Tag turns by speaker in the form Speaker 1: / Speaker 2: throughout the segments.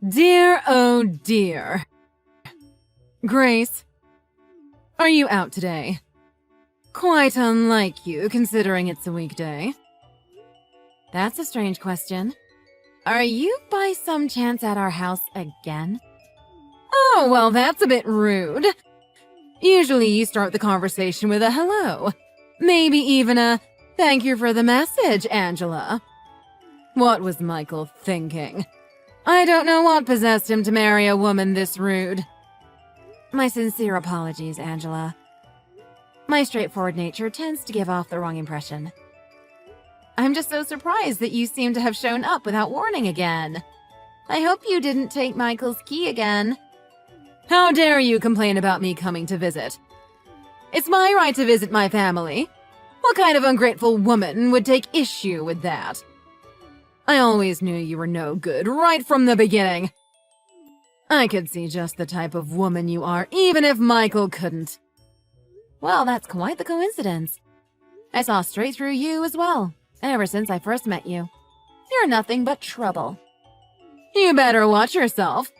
Speaker 1: Dear, oh dear. Grace, are you out today? Quite unlike you, considering it's a weekday. That's a strange question. Are you by some chance at our house again? Oh, well, that's a bit rude. Usually you start the conversation with a hello. Maybe even a thank you for the message, Angela. What was Michael thinking? I don't know what possessed him to marry a woman this rude. My sincere apologies, Angela. My straightforward nature tends to give off the wrong impression. I'm just so surprised that you seem to have shown up without warning again. I hope you didn't take Michael's key again. How dare you complain about me coming to visit? It's my right to visit my family. What kind of ungrateful woman would take issue with that? I always knew you were no good right from the beginning. I could see just the type of woman you are, even if Michael couldn't. Well, that's quite the coincidence. I saw straight through you as well, ever since I first met you. You're nothing but trouble. You better watch yourself.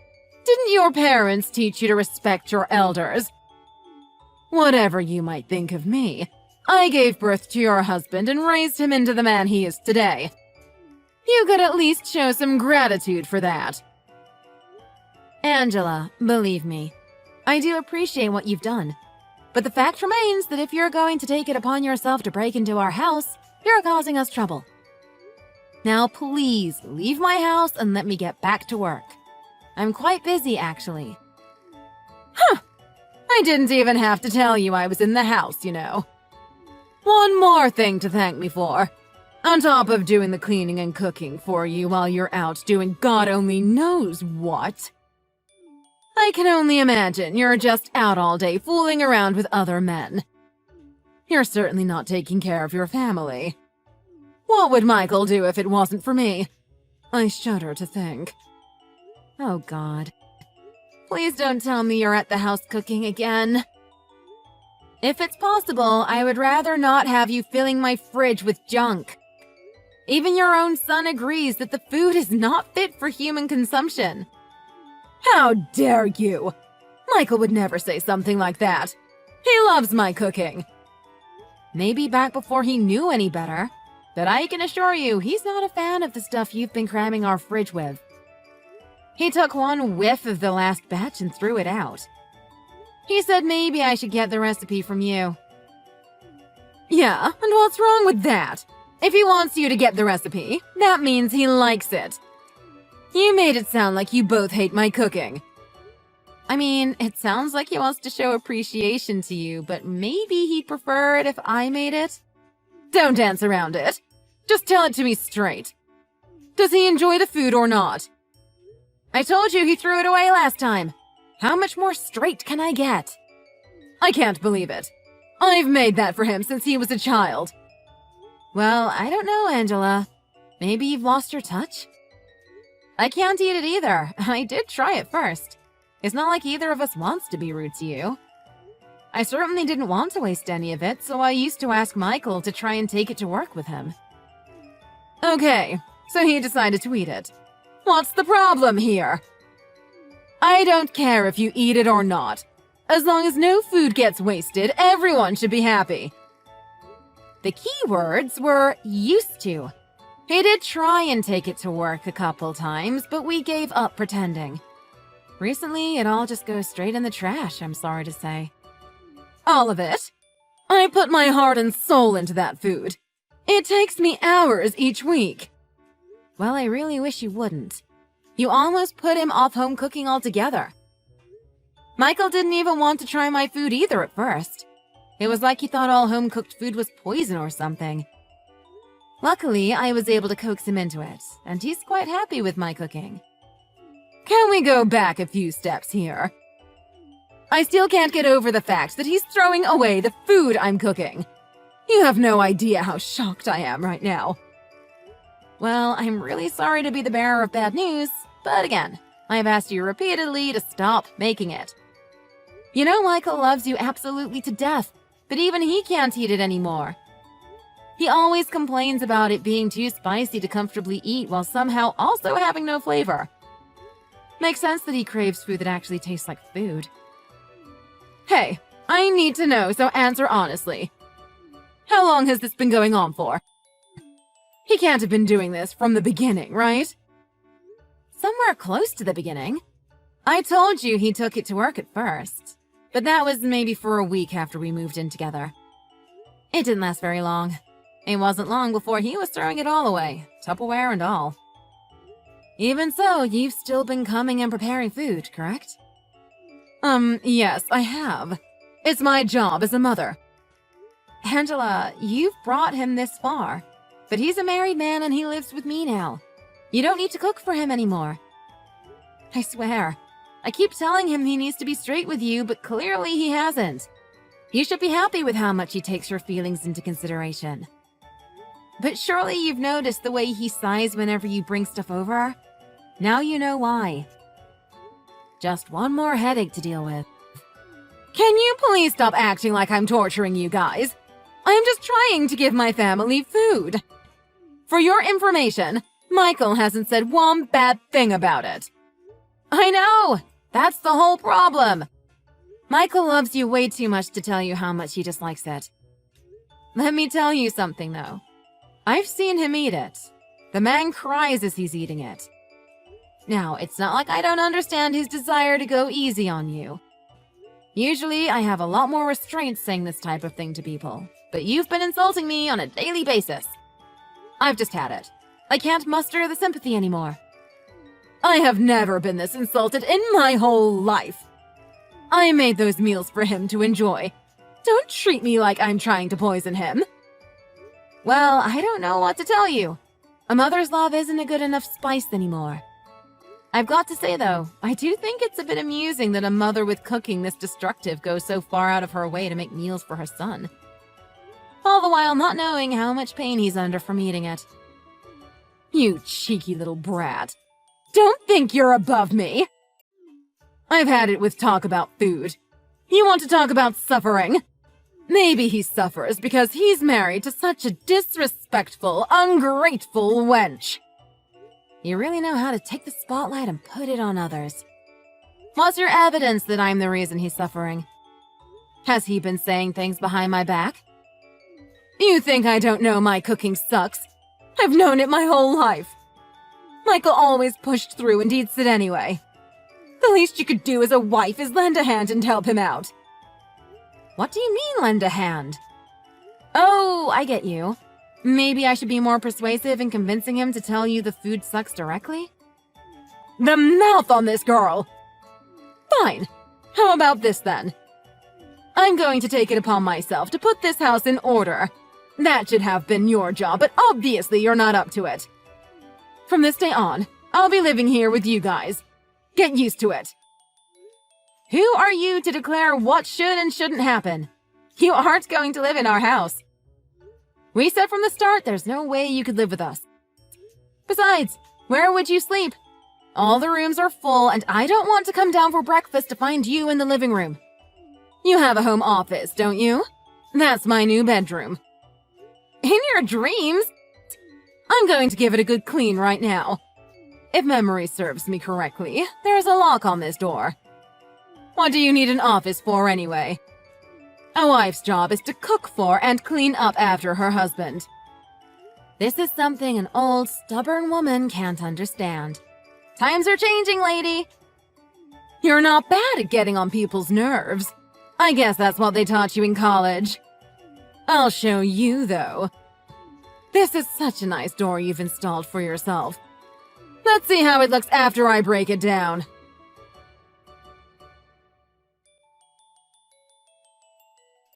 Speaker 1: Didn't your parents teach you to respect your elders? Whatever you might think of me, I gave birth to your husband and raised him into the man he is today. You could at least show some gratitude for that. Angela, believe me, I do appreciate what you've done. But the fact remains that if you're going to take it upon yourself to break into our house, you're causing us trouble. Now please, leave my house and let me get back to work. I'm quite busy, actually. Huh! I didn't even have to tell you I was in the house, you know. One more thing to thank me for. On top of doing the cleaning and cooking for you while you're out doing God only knows what. I can only imagine you're just out all day fooling around with other men. You're certainly not taking care of your family. What would Michael do if it wasn't for me? I shudder to think. Oh God. Please don't tell me you're at the house cooking again. If it's possible, I would rather not have you filling my fridge with junk. Even your own son agrees that the food is not fit for human consumption. How dare you! Michael would never say something like that. He loves my cooking. Maybe back before he knew any better, but I can assure you he's not a fan of the stuff you've been cramming our fridge with. He took one whiff of the last batch and threw it out. He said maybe I should get the recipe from you. Yeah, and what's wrong with that? If he wants you to get the recipe, that means he likes it. You made it sound like you both hate my cooking. I mean, it sounds like he wants to show appreciation to you, but maybe he'd prefer it if I made it? Don't dance around it. Just tell it to me straight. Does he enjoy the food or not? I told you he threw it away last time. How much more straight can I get? I can't believe it. I've made that for him since he was a child. Well, I don't know, Angela. Maybe you've lost your touch? I can't eat it either. I did try it first. It's not like either of us wants to be rude to you. I certainly didn't want to waste any of it, so I used to ask Michael to try and take it to work with him. Okay, so he decided to eat it. What's the problem here? I don't care if you eat it or not. As long as no food gets wasted, everyone should be happy. The key words were used to. He did try and take it to work a couple times, but we gave up pretending. Recently, it all just goes straight in the trash, I'm sorry to say. All of it? I put my heart and soul into that food. It takes me hours each week. Well, I really wish you wouldn't. You almost put him off home cooking altogether. Michael didn't even want to try my food either at first. It was like he thought all home-cooked food was poison or something. Luckily, I was able to coax him into it, and he's quite happy with my cooking. Can we go back a few steps here? I still can't get over the fact that he's throwing away the food I'm cooking. You have no idea how shocked I am right now. Well, I'm really sorry to be the bearer of bad news, but again, I've asked you repeatedly to stop making it. You know Michael loves you absolutely to death, but even he can't eat it anymore. He always complains about it being too spicy to comfortably eat while somehow also having no flavor. Makes sense that he craves food that actually tastes like food. Hey, I need to know, so answer honestly. How long has this been going on for? He can't have been doing this from the beginning, right? Somewhere close to the beginning. I told you he took it to work at first, but that was maybe for a week after we moved in together. It didn't last very long. It wasn't long before he was throwing it all away, Tupperware and all. Even so, you've still been coming and preparing food, correct? Yes, I have. It's my job as a mother. Angela, you've brought him this far, but he's a married man and he lives with me now. You don't need to cook for him anymore. I swear, I keep telling him he needs to be straight with you, but clearly he hasn't. You should be happy with how much he takes your feelings into consideration. But surely you've noticed the way he sighs whenever you bring stuff over? Now you know why. Just one more headache to deal with. Can you please stop acting like I'm torturing you guys? I'm just trying to give my family food. For your information, Michael hasn't said one bad thing about it. I know! That's the whole problem. Michael loves you way too much to tell you how much he dislikes it. Let me tell you something, though. I've seen him eat it. The man cries as he's eating it. Now, it's not like I don't understand his desire to go easy on you. Usually, I have a lot more restraint saying this type of thing to people, but you've been insulting me on a daily basis. I've just had it. I can't muster the sympathy anymore. I have never been this insulted in my whole life. I made those meals for him to enjoy. Don't treat me like I'm trying to poison him. Well, I don't know what to tell you. A mother's love isn't a good enough spice anymore. I've got to say, though, I do think it's a bit amusing that a mother with cooking this destructive goes so far out of her way to make meals for her son. All the while not knowing how much pain he's under from eating it. You cheeky little brat. Don't think you're above me. I've had it with talk about food. You want to talk about suffering? Maybe he suffers because he's married to such a disrespectful, ungrateful wench. You really know how to take the spotlight and put it on others. What's your evidence that I'm the reason he's suffering? Has he been saying things behind my back? You think I don't know my cooking sucks? I've known it my whole life. Michael always pushed through and eats it anyway. The least you could do as a wife is lend a hand and help him out. What do you mean, lend a hand? Oh, I get you. Maybe I should be more persuasive in convincing him to tell you the food sucks directly? The mouth on this girl! Fine. How about this then? I'm going to take it upon myself to put this house in order. That should have been your job, but obviously you're not up to it. From this day on, I'll be living here with you guys. Get used to it. Who are you to declare what should and shouldn't happen? You aren't going to live in our house. We said from the start there's no way you could live with us. Besides, where would you sleep? All the rooms are full, and I don't want to come down for breakfast to find you in the living room. You have a home office, don't you? That's my new bedroom. In your dreams? I'm going to give it a good clean right now. If memory serves me correctly, there's a lock on this door. What do you need an office for anyway? A wife's job is to cook for and clean up after her husband. This is something an old, stubborn woman can't understand. Times are changing, lady. You're not bad at getting on people's nerves. I guess that's what they taught you in college. I'll show you, though. This is such a nice door you've installed for yourself. Let's see how it looks after I break it down.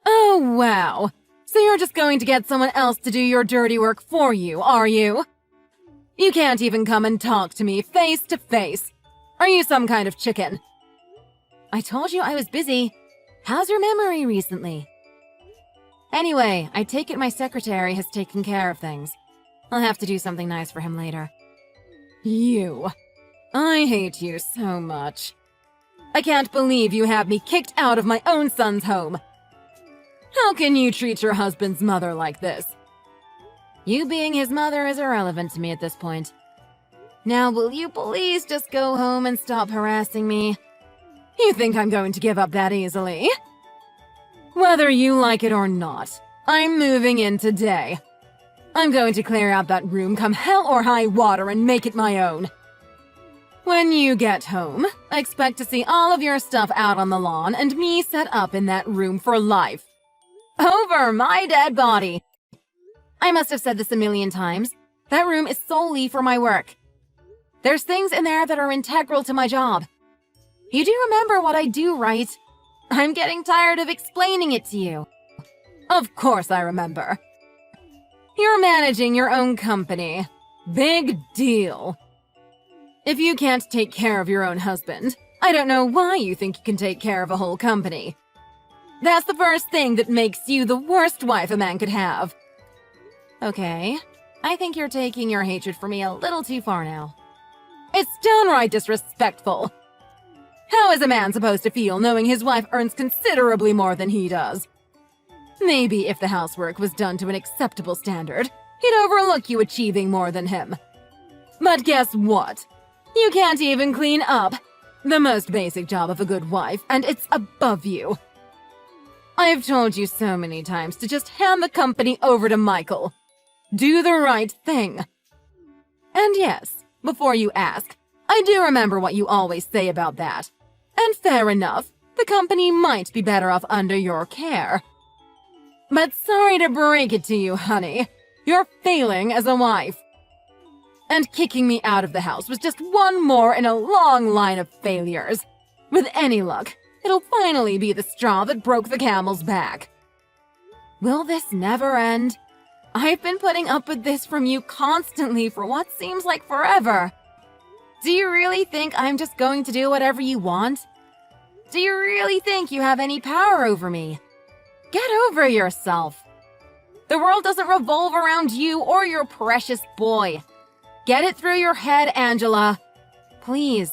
Speaker 1: Oh, wow. So you're just going to get someone else to do your dirty work for you, are you? You can't even come and talk to me face to face. Are you some kind of chicken? I told you I was busy. How's your memory recently? Anyway, I take it my secretary has taken care of things. I'll have to do something nice for him later. You. I hate you so much. I can't believe you have me kicked out of my own son's home. How can you treat your husband's mother like this? You being his mother is irrelevant to me at this point. Now will you please just go home and stop harassing me? You think I'm going to give up that easily? Whether you like it or not, I'm moving in today. I'm going to clear out that room come hell or high water and make it my own. When you get home, expect to see all of your stuff out on the lawn and me set up in that room for life. Over my dead body. I must have said this a million times. That room is solely for my work. There's things in there that are integral to my job. You do remember what I do, right? I'm getting tired of explaining it to you. Of course I remember. You're managing your own company. Big deal. If you can't take care of your own husband, I don't know why you think you can take care of a whole company. That's the first thing that makes you the worst wife a man could have. Okay, I think you're taking your hatred for me a little too far now. It's downright disrespectful. How is a man supposed to feel knowing his wife earns considerably more than he does? Maybe if the housework was done to an acceptable standard, he'd overlook you achieving more than him. But guess what? You can't even clean up. The most basic job of a good wife, and it's above you. I've told you so many times to just hand the company over to Michael. Do the right thing. And yes, before you ask, I do remember what you always say about that. And fair enough, the company might be better off under your care. But sorry to break it to you, honey. You're failing as a wife. And kicking me out of the house was just one more in a long line of failures. With any luck, it'll finally be the straw that broke the camel's back. Will this never end? I've been putting up with this from you constantly for what seems like forever. Do you really think I'm just going to do whatever you want? Do you really think you have any power over me? Get over yourself. The world doesn't revolve around you or your precious boy. Get it through your head, Angela. Please.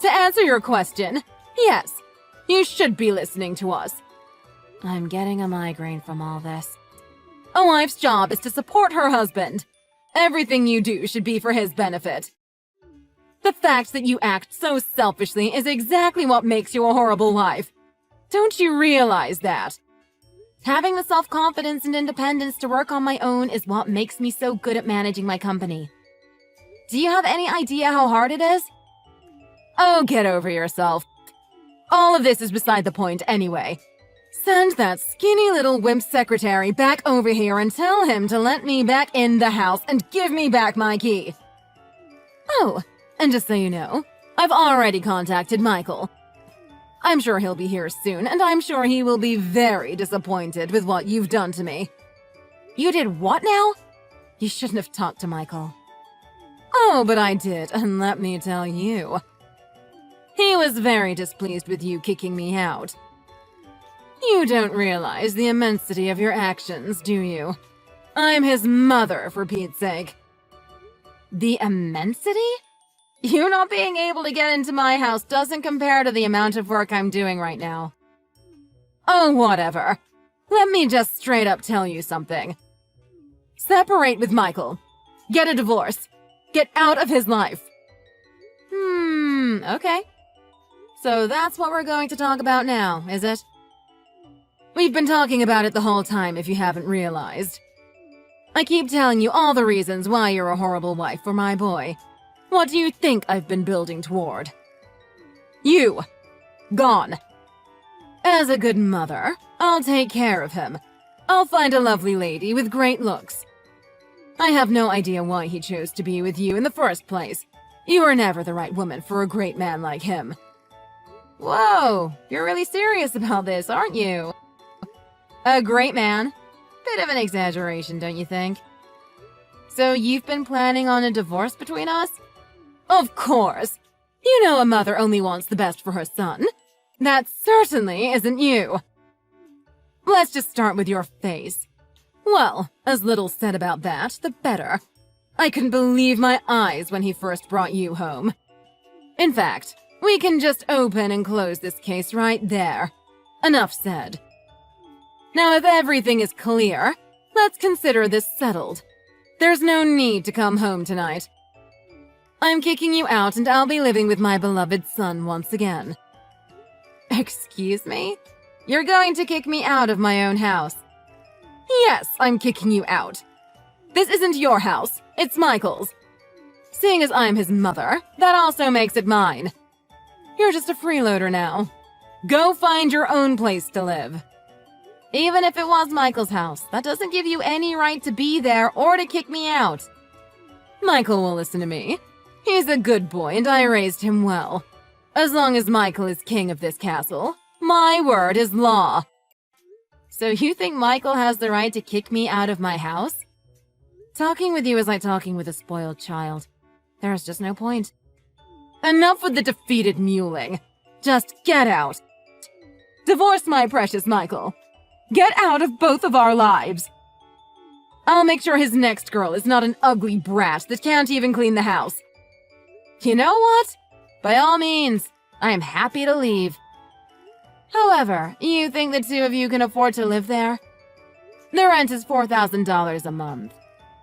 Speaker 1: To answer your question, yes, you should be listening to us. I'm getting a migraine from all this. A wife's job is to support her husband. Everything you do should be for his benefit. The fact that you act so selfishly is exactly what makes you a horrible wife. Don't you realize that? Having the self-confidence and independence to work on my own is what makes me so good at managing my company. Do you have any idea how hard it is? Oh, get over yourself. All of this is beside the point anyway. Send that skinny little wimp secretary back over here and tell him to let me back in the house and give me back my key. Oh, and just so you know, I've already contacted Michael. I'm sure he'll be here soon, and I'm sure he will be very disappointed with what you've done to me. You did what now? You shouldn't have talked to Michael. Oh, but I did, and let me tell you. He was very displeased with you kicking me out. You don't realize the immensity of your actions, do you? I'm his mother, for Pete's sake. The immensity? You not being able to get into my house doesn't compare to the amount of work I'm doing right now. Oh, whatever. Let me just straight up tell you something. Separate with Michael. Get a divorce. Get out of his life. Okay. So that's what we're going to talk about now, is it? We've been talking about it the whole time, if you haven't realized. I keep telling you all the reasons why you're a horrible wife for my boy. What do you think I've been building toward? You. Gone. As a good mother, I'll take care of him. I'll find a lovely lady with great looks. I have no idea why he chose to be with you in the first place. You were never the right woman for a great man like him. Whoa, you're really serious about this, aren't you? A great man? Bit of an exaggeration, don't you think? So you've been planning on a divorce between us? Of course. You know a mother only wants the best for her son. That certainly isn't you. Let's just start with your face. Well, as little said about that, the better. I couldn't believe my eyes when he first brought you home. In fact, we can just open and close this case right there. Enough said. Now, if everything is clear, let's consider this settled. There's no need to come home tonight. I'm kicking you out and I'll be living with my beloved son once again. Excuse me? You're going to kick me out of my own house? Yes, I'm kicking you out. This isn't your house, it's Michael's. Seeing as I'm his mother, that also makes it mine. You're just a freeloader now. Go find your own place to live. Even if it was Michael's house, that doesn't give you any right to be there or to kick me out. Michael will listen to me. He's a good boy and I raised him well. As long as Michael is king of this castle, my word is law. So you think Michael has the right to kick me out of my house? Talking with you is like talking with a spoiled child. There's just no point. Enough with the defeated mewling. Just get out. Divorce my precious Michael. Get out of both of our lives. I'll make sure his next girl is not an ugly brat that can't even clean the house. You know what? By all means, I am happy to leave. However, you think the two of you can afford to live there? The rent is $4,000 a month.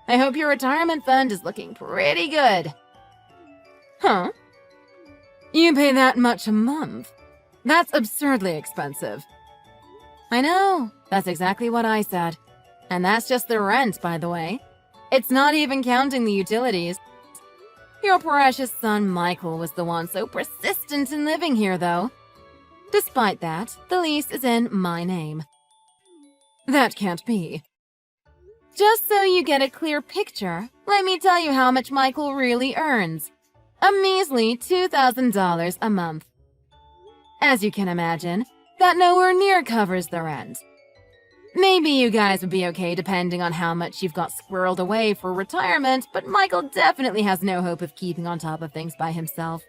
Speaker 1: I hope your retirement fund is looking pretty good. Huh? You pay that much a month? That's absurdly expensive. I know, that's exactly what I said. And that's just the rent, by the way. It's not even counting the utilities. Your precious son Michael was the one so persistent in living here, though. Despite that, the lease is in my name. That can't be. Just so you get a clear picture, let me tell you how much Michael really earns. A measly $2,000 a month. As you can imagine, that nowhere near covers the rent. Maybe you guys would be okay depending on how much you've got squirreled away for retirement, but Michael definitely has no hope of keeping on top of things by himself.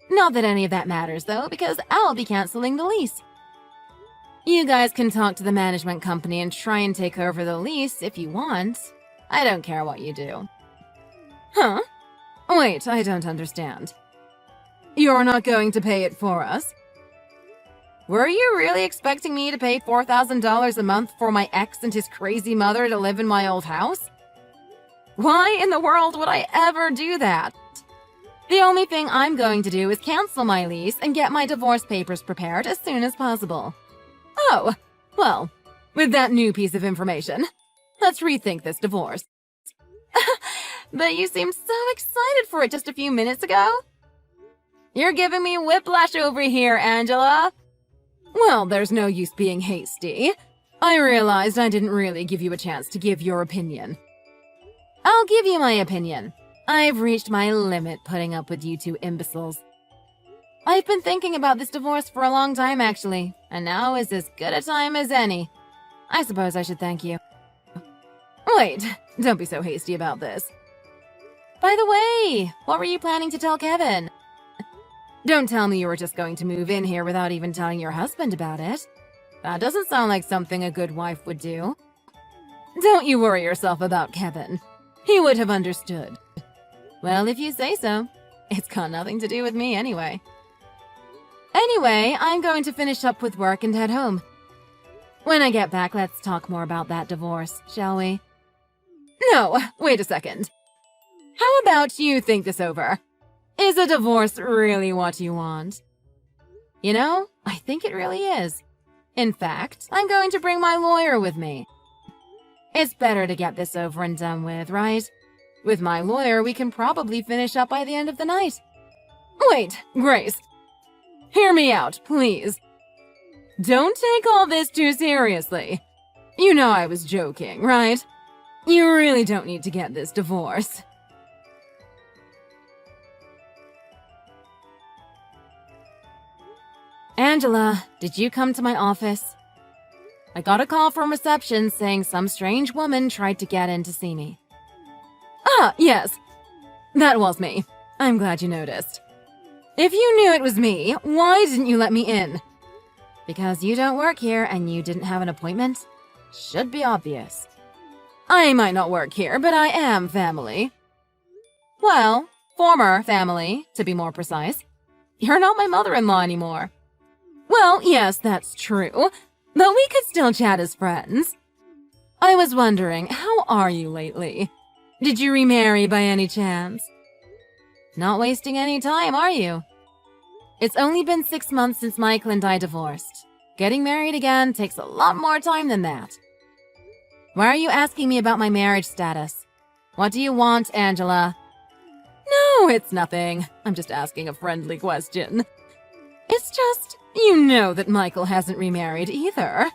Speaker 1: Not that any of that matters, though, because I'll be canceling the lease. You guys can talk to the management company and try and take over the lease if you want. I don't care what you do. Huh? Wait, I don't understand. You're not going to pay it for us? Were you really expecting me to pay $4,000 a month for my ex and his crazy mother to live in my old house? Why in the world would I ever do that? The only thing I'm going to do is cancel my lease and get my divorce papers prepared as soon as possible. Oh, well, with that new piece of information, let's rethink this divorce. But you seemed so excited for it just a few minutes ago. You're giving me whiplash over here, Angela. Well, there's no use being hasty. I realized I didn't really give you a chance to give your opinion. I'll give you my opinion. I've reached my limit putting up with you two imbeciles. I've been thinking about this divorce for a long time, actually, and now is as good a time as any. I suppose I should thank you. Wait, don't be so hasty about this. By the way, what were you planning to tell Kevin? Don't tell me you were just going to move in here without even telling your husband about it. That doesn't sound like something a good wife would do. Don't you worry yourself about Kevin. He would have understood. Well, if you say so. It's got nothing to do with me anyway. Anyway, I'm going to finish up with work and head home. When I get back, let's talk more about that divorce, shall we? No, wait a second. How about you think this over? Is a divorce really what you want? You know, I think it really is. In fact, I'm going to bring my lawyer with me. It's better to get this over and done with, right? With my lawyer, we can probably finish up by the end of the night. Wait, Grace. Hear me out, please. Don't take all this too seriously. You know I was joking, right? You really don't need to get this divorce. Angela, did you come to my office? I got a call from reception saying some strange woman tried to get in to see me. Ah, yes. That was me. I'm glad you noticed. If you knew it was me, why didn't you let me in? Because you don't work here and you didn't have an appointment? Should be obvious. I might not work here, but I am family. Well, former family, to be more precise. You're not my mother-in-law anymore. Well, yes, that's true, but we could still chat as friends. I was wondering, how are you lately? Did you remarry by any chance? Not wasting any time, are you? It's only been 6 months since Michael and I divorced. Getting married again takes a lot more time than that. Why are you asking me about my marriage status? What do you want, Angela? No, it's nothing. I'm just asking a friendly question. It's just, you know that Michael hasn't remarried either.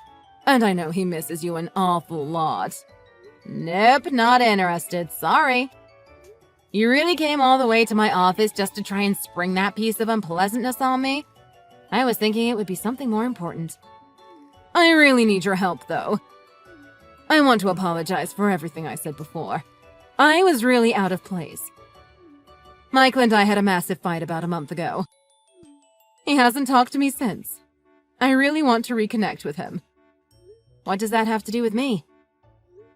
Speaker 1: And I know he misses you an awful lot. Nope, not interested. Sorry. You really came all the way to my office just to try and spring that piece of unpleasantness on me? I was thinking it would be something more important. I really need your help, though. I want to apologize for everything I said before. I was really out of place. Michael and I had a massive fight about a month ago. He hasn't talked to me since. I really want to reconnect with him. What does that have to do with me?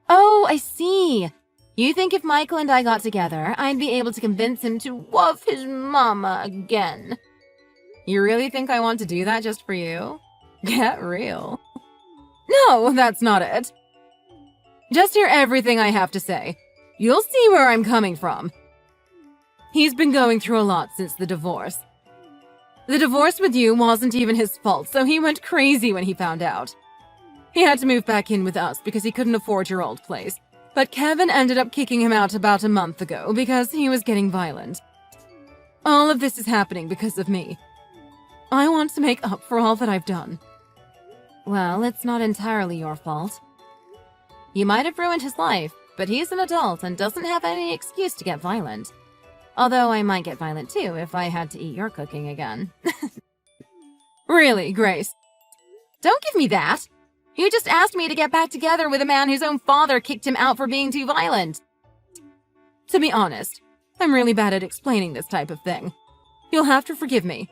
Speaker 1: Oh, I see. You think if Michael and I got together, I'd be able to convince him to love his mama again. You really think I want to do that just for you? Get real. No, that's not it. Just hear everything I have to say. You'll see where I'm coming from. He's been going through a lot since the divorce. The divorce with you wasn't even his fault, so he went crazy when he found out. He had to move back in with us because he couldn't afford your old place. But Kevin ended up kicking him out about a month ago because he was getting violent. All of this is happening because of me. I want to make up for all that I've done. Well, it's not entirely your fault. You might have ruined his life, but he's an adult and doesn't have any excuse to get violent. Although I might get violent too if I had to eat your cooking again. Really, Grace? Don't give me that! You just asked me to get back together with a man whose own father kicked him out for being too violent. To be honest, I'm really bad at explaining this type of thing. You'll have to forgive me.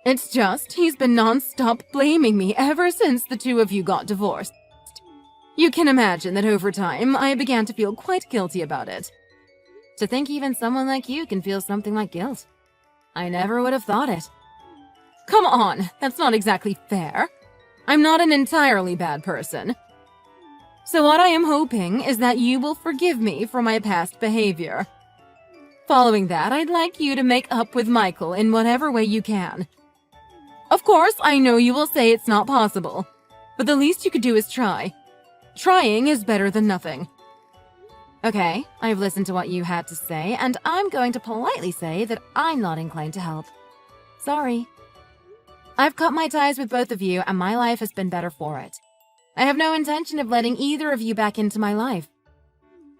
Speaker 1: It's just, he's been non-stop blaming me ever since the two of you got divorced. You can imagine that over time, I began to feel quite guilty about it. To think even someone like you can feel something like guilt. I never would have thought it. Come on, that's not exactly fair. I'm not an entirely bad person. So what I am hoping is that you will forgive me for my past behavior. Following that, I'd like you to make up with Michael in whatever way you can. Of course, I know you will say it's not possible, but the least you could do is try. Trying is better than nothing. Okay, I've listened to what you had to say, and I'm going to politely say that I'm not inclined to help. Sorry. I've cut my ties with both of you, and my life has been better for it. I have no intention of letting either of you back into my life.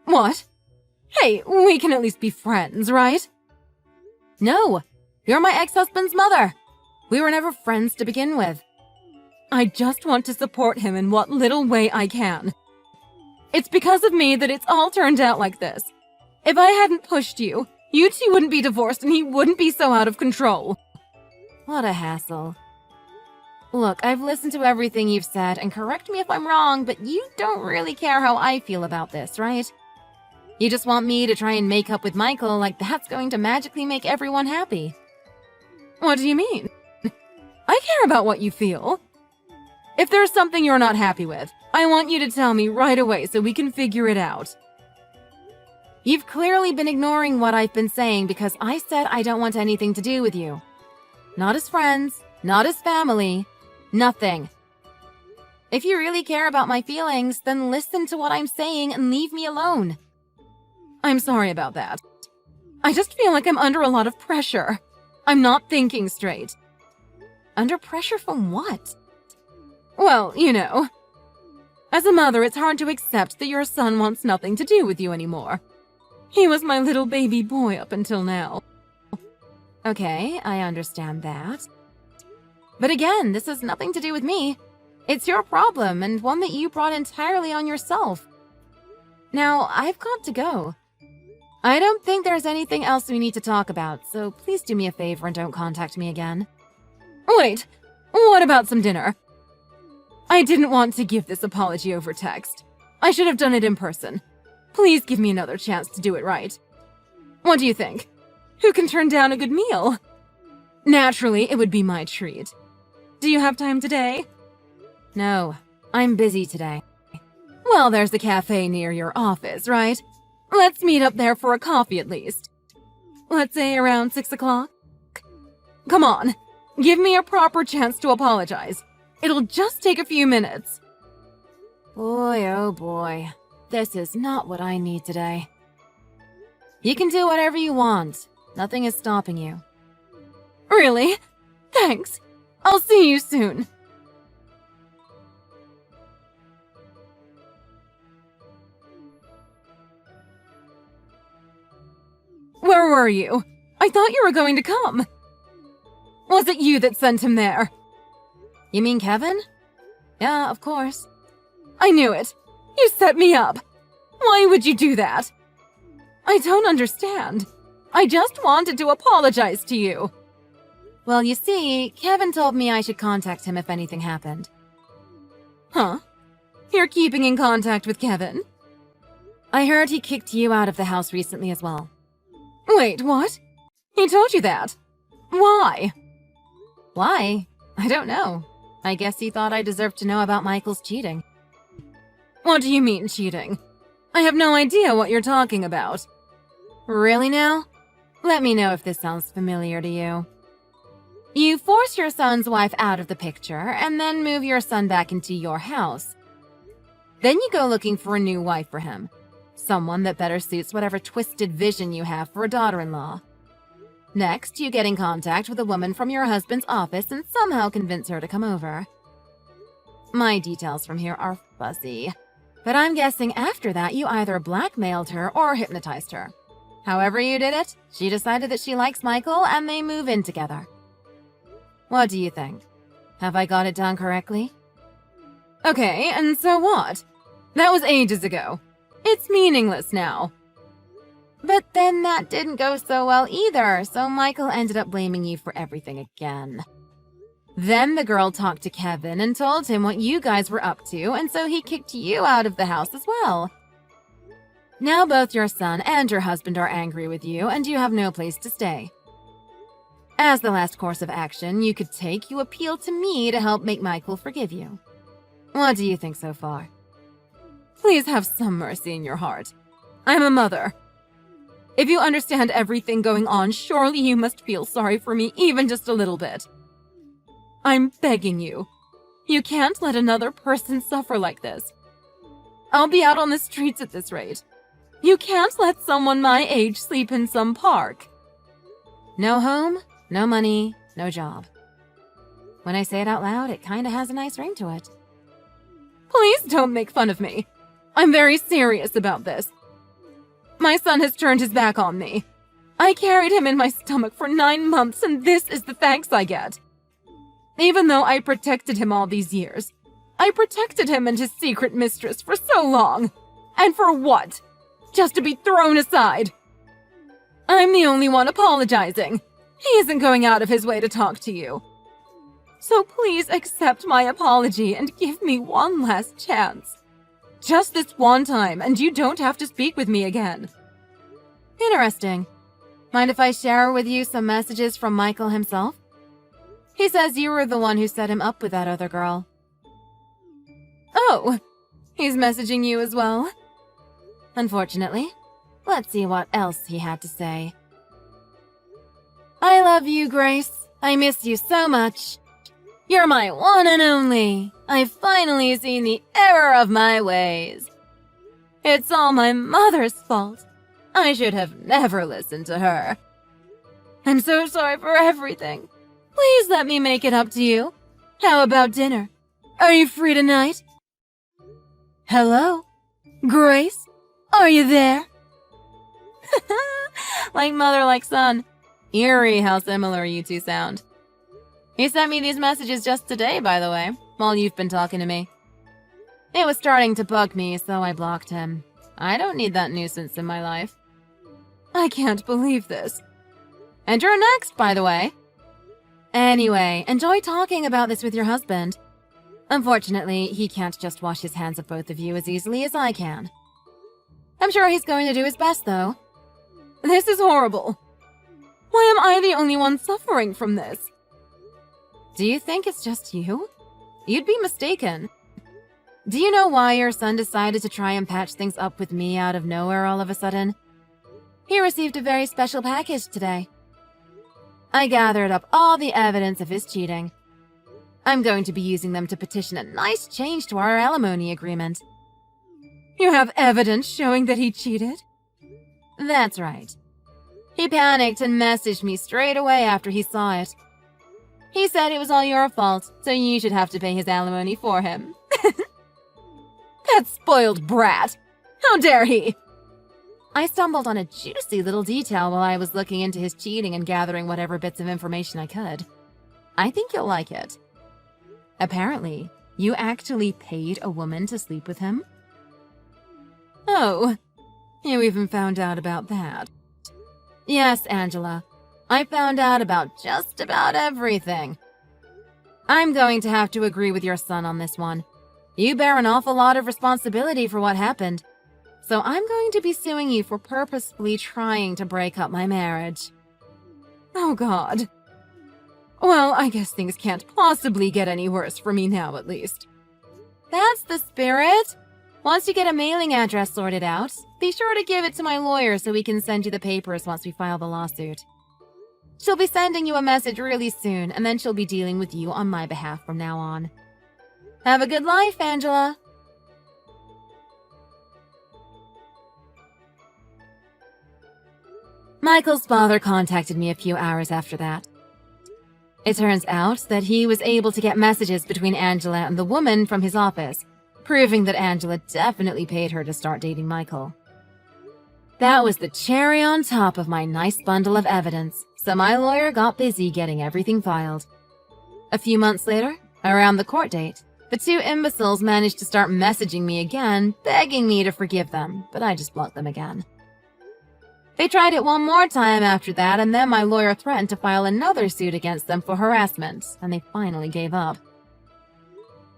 Speaker 1: What? Hey, we can at least be friends, right? No, you're my ex-husband's mother. We were never friends to begin with. I just want to support him in what little way I can. It's because of me that it's all turned out like this. If I hadn't pushed you, you two wouldn't be divorced and he wouldn't be so out of control. What a hassle. Look, I've listened to everything you've said, and correct me if I'm wrong, but you don't really care how I feel about this, right? You just want me to try and make up with Michael like that's going to magically make everyone happy. What do you mean? I care about what you feel. If there's something you're not happy with, I want you to tell me right away so we can figure it out. You've clearly been ignoring what I've been saying because I said I don't want anything to do with you. Not as friends, not as family, nothing. If you really care about my feelings, then listen to what I'm saying and leave me alone. I'm sorry about that. I just feel like I'm under a lot of pressure. I'm not thinking straight. Under pressure from what? Well, you know. As a mother, it's hard to accept that your son wants nothing to do with you anymore. He was my little baby boy up until now. Okay, I understand that. But again, this has nothing to do with me. It's your problem, and one that you brought entirely on yourself. Now, I've got to go. I don't think there's anything else we need to talk about, so please do me a favor and don't contact me again. Wait, what about some dinner? I didn't want to give this apology over text. I should have done it in person. Please give me another chance to do it right. What do you think? Who can turn down a good meal? Naturally, it would be my treat. Do you have time today? No, I'm busy today. Well, there's a cafe near your office, right? Let's meet up there for a coffee at least. Let's say around 6 o'clock? Come on, give me a proper chance to apologize. It'll just take a few minutes. Boy, oh boy. This is not what I need today. You can do whatever you want. Nothing is stopping you. Really? Thanks. I'll see you soon. Where were you? I thought you were going to come. Was it you that sent him there? You mean Kevin? Yeah, of course. I knew it. You set me up. Why would you do that? I don't understand. I just wanted to apologize to you. Well, you see, Kevin told me I should contact him if anything happened. Huh? You're keeping in contact with Kevin? I heard he kicked you out of the house recently as well. Wait, what? He told you that? Why? Why? I don't know. I guess he thought I deserved to know about Michael's cheating. What do you mean, cheating? I have no idea what you're talking about. Really now? Let me know if this sounds familiar to you. You force your son's wife out of the picture and then move your son back into your house. Then you go looking for a new wife for him. Someone that better suits whatever twisted vision you have for a daughter-in-law. Next, you get in contact with a woman from your husband's office and somehow convince her to come over. My details from here are fuzzy, but I'm guessing after that you either blackmailed her or hypnotized her. However you did it, she decided that she likes Michael and they move in together. What do you think? Have I got it done correctly? Okay, and so what? That was ages ago. It's meaningless now. But then that didn't go so well either, so Michael ended up blaming you for everything again. Then the girl talked to Kevin and told him what you guys were up to, and so he kicked you out of the house as well. Now both your son and your husband are angry with you, and you have no place to stay. As the last course of action you could take, you appeal to me to help make Michael forgive you. What do you think so far? Please have some mercy in your heart. I'm a mother. If you understand everything going on, surely you must feel sorry for me even just a little bit. I'm begging you. You can't let another person suffer like this. I'll be out on the streets at this rate. You can't let someone my age sleep in some park. No home, no money, no job. When I say it out loud, it kinda has a nice ring to it. Please don't make fun of me. I'm very serious about this. My son has turned his back on me. I carried him in my stomach for 9 months, and this is the thanks I get. Even though I protected him all these years, I protected him and his secret mistress for so long. And for what? Just to be thrown aside. I'm the only one apologizing. He isn't going out of his way to talk to you. So please accept my apology and give me one last chance. Just this one time, and you don't have to speak with me again. Interesting. Mind if I share with you some messages from Michael himself? He says you were the one who set him up with that other girl. Oh, he's messaging you as well? Unfortunately. Let's see what else he had to say. I love you, Grace. I miss you so much. You're my one and only. I've finally seen the error of my ways. It's all my mother's fault. I should have never listened to her. I'm so sorry for everything. Please let me make it up to you. How about dinner? Are you free tonight? Hello? Grace? Are you there? Like mother, like son. Eerie how similar you two sound. He sent me these messages just today, by the way, while you've been talking to me. It was starting to bug me, so I blocked him. I don't need that nuisance in my life. I can't believe this. And you're next, by the way. Anyway, enjoy talking about this with your husband. Unfortunately, he can't just wash his hands of both of you as easily as I can. I'm sure he's going to do his best, though. This is horrible. Why am I the only one suffering from this? Do you think it's just you? You'd be mistaken. Do you know why your son decided to try and patch things up with me out of nowhere all of a sudden? He received a very special package today. I gathered up all the evidence of his cheating. I'm going to be using them to petition a nice change to our alimony agreement. You have evidence showing that he cheated? That's right. He panicked and messaged me straight away after he saw it. He said it was all your fault, so you should have to pay his alimony for him. That spoiled brat! How dare he! I stumbled on a juicy little detail while I was looking into his cheating and gathering whatever bits of information I could. I think you'll like it. Apparently, you actually paid a woman to sleep with him? Oh, you even found out about that. Yes, Angela. I found out about just about everything. I'm going to have to agree with your son on this one. You bear an awful lot of responsibility for what happened, so I'm going to be suing you for purposefully trying to break up my marriage. Oh, God. Well, I guess things can't possibly get any worse for me now, at least. That's the spirit. Once you get a mailing address sorted out, be sure to give it to my lawyer so we can send you the papers once we file the lawsuit. She'll be sending you a message really soon, and then she'll be dealing with you on my behalf from now on. Have a good life, Angela. Michael's father contacted me a few hours after that. It turns out that he was able to get messages between Angela and the woman from his office, proving that Angela definitely paid her to start dating Michael. That was the cherry on top of my nice bundle of evidence, so my lawyer got busy getting everything filed. A few months later, around the court date, the two imbeciles managed to start messaging me again, begging me to forgive them, but I just blocked them again. They tried it one more time after that, and then my lawyer threatened to file another suit against them for harassment, and they finally gave up.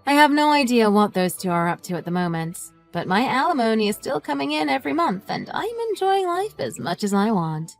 Speaker 1: I have no idea what those two are up to at the moment, but my alimony is still coming in every month, and I'm enjoying life as much as I want.